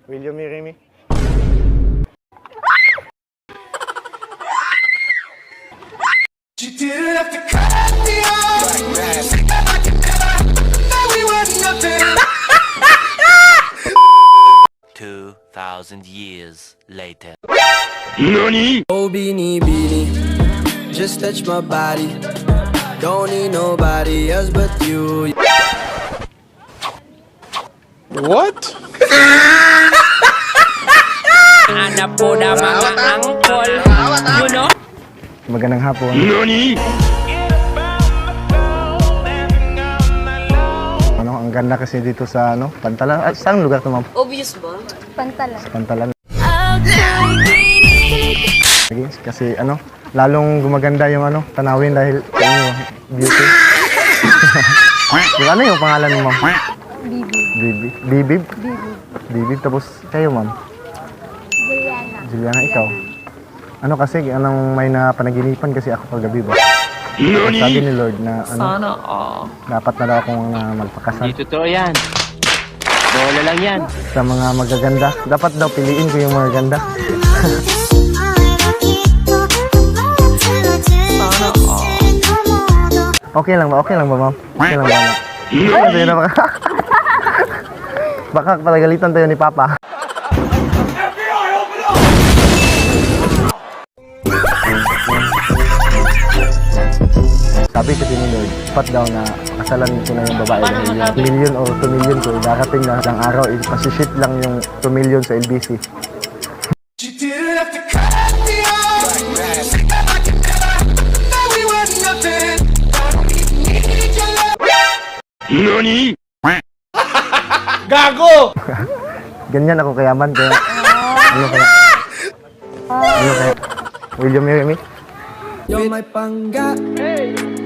Will you marry me? You didn't have to cut me off. Like that we were nothing. 2,000 years later. Oh, beanie, beanie, just touch my body. Don't need nobody else but you. What? Anak po na mga angkol. You know? Magandang hapon. Ano, ang ganda kasi dito sa ano, Pantalan. Ah, saan lugar to, ma'am? Obvious ba? Pantalan. Sa Pantalan. Sige, kasi ano, lalong gumaganda yung ano, tanawin dahil sa inyo, beauty. Di ba, ano yung pangalan mo, ma'am? Bibi. Bibi. Bibib? Bibi. Bibib, tapos kayo, ma'am? Juliana. Juliana, ikaw? Ano kasi, anong may napanaginipan kasi ako kagabi ba? Sabi ni Lord na ano, Sana dapat na daw akong magpakasal. Di totoo yan. Bola lang yan. Sa mga magaganda, dapat daw piliin ko yung mga ganda. Okay lang ba? Okay lang ba, ma'am? Okay lang ba, ma'am? Ay, na baka. Baka palagalitan tayo ni Papa. Sabi kasi ni Lord, dapat daw na kasalan ko na yung babae dahil yung million or 2 million ko, darating na lang araw, pasiship lang yung 2 million sa LBC. You didn't have to cut me off. That we were nothing. Don't need your love. Gago! Ganyan ako kayaman, kaya... Ano kaya? Ano kaya? Will you marry me? You're my pangga.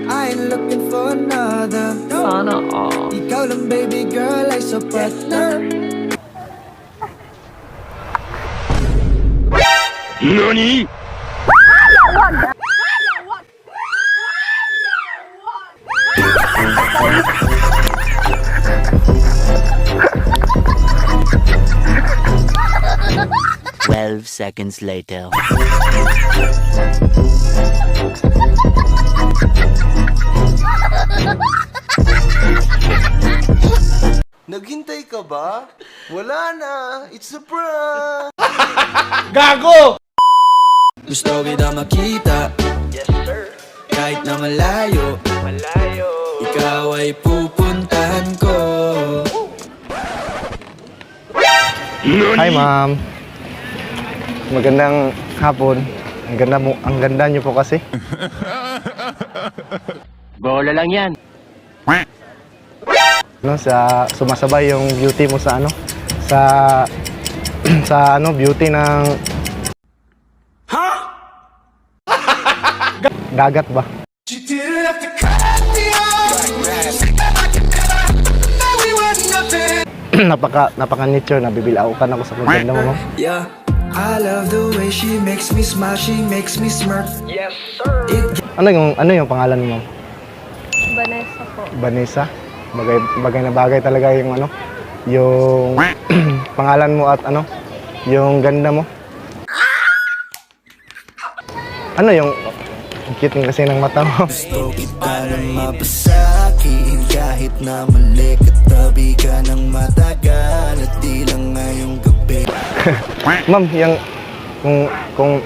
I ain't looking for another. Sana Ikaw lang, baby girl, ay sapat na. Twelve seconds later. Naghintay ka ba? Wala na. It's a prank. Gusto kita makita. Yes, sir. Kahit na malayo. Ikaw ay pupuntahan ko. Hi, ma'am. Magandang hapon. Ang ganda niyo po kasi. Bola lang yan. No, sa sumasabay yung beauty mo sa ano? Sa sa ano, beauty ng dagat ba? You didn't have to cut me off. That we were nothing. napaka nabibilaukan ako sa pagganda mo, ma'am. Yeah, I love the way she makes me smile, she makes me smirk. Yes, sir. Ano yung pangalan mo, ma'am? Vanessa po. Vanessa. Bagay na bagay talaga yung ano, yung pangalan mo at ano, yung ganda mo. Ano yung cute kasi ng mata mo. Gusto kita na mapasakin kahit na mali katabi ka ng matagal at di lang ngayong gabi. Ma'am, yung kung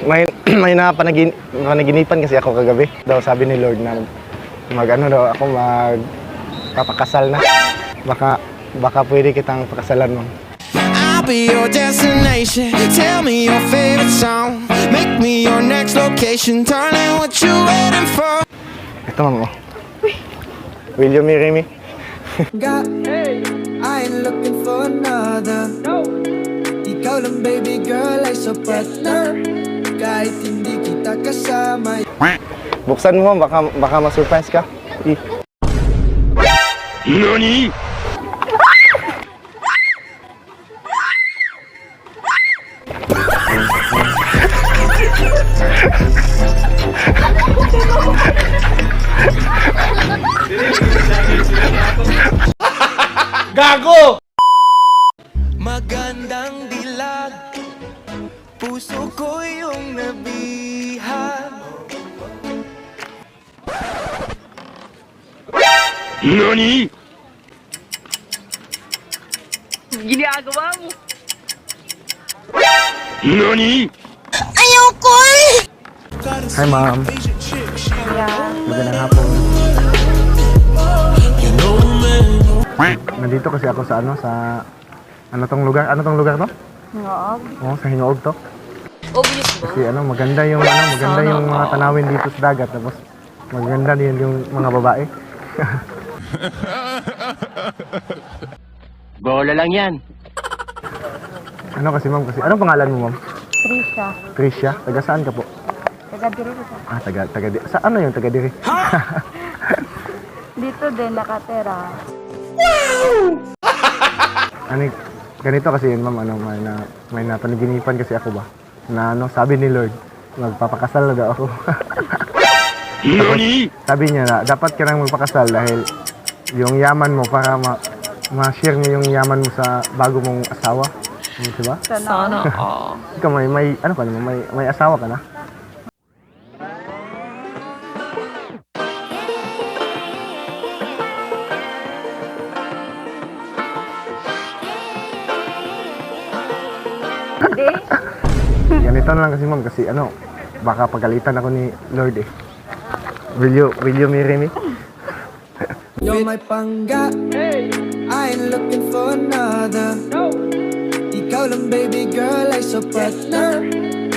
may napanaginipan kasi ako kagabi. Daw sabi ni Lord na magano daw ako magpapakasal na. Baka pwede kitang pakasalan, ma'am. I'll be your destination. Tell me your favorite song. Make me your next location. Darling, what you waiting for? Ito, ma'am. Oh. Will you marry me? I ain't looking for another. Ikaw lang, baby girl, ay sapat na. Kahit hindi kita kasama. Buksan mo, baka ma-surprise ka. Gago! Maganda bandang dilag, puso ko yung nabihag. Ginagawa mo. Hi, ma'am. Magandang hapon. Nandito kasi ako sa ano tong lugar? Ano tong lugar to? Ngoog. Oh, sa Hinoog to. Obvious ba? Kasi maganda yung mga tanawin dito sa dagat, tapos maganda din yung mga babae. Bola lang yan. Ano kasi ma'am, anong pangalan mo ma'am? Trisha. Tricia, taga saan ka po? Taga-diri ko. Taga sa ano yung taga diri? Dito din nakatera. Ano, ganito kasi yun ma'am, may napanaginipan kasi ako ba, na sabi ni Lord, magpapakasal na daw ako. Tapos, sabi niya na, dapat ka nang magpakasal dahil yung yaman mo, para ma-share mo yung yaman mo sa bago mong asawa. Diba? Sana. Ikaw ano ka naman, may asawa ka na? Hindi. Ganito na lang kasi ma'am, kasi baka pagalitan ako ni Lord eh. Will you marry me? You're my pangga, I ain't looking for another. Ikaw lang baby girl ay sapat na.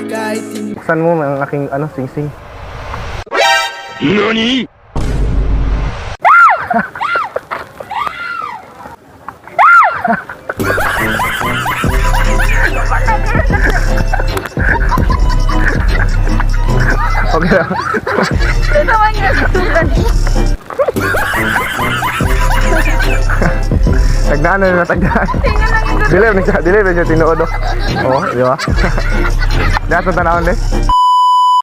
Kahit hindi Buksan mo ang aking sing-sing. Okay lang. Ito naman yung sugan. Tagdaan na tagdaan. Dili na siya tinuod. Oh, di ba? Dahil sa tanawon,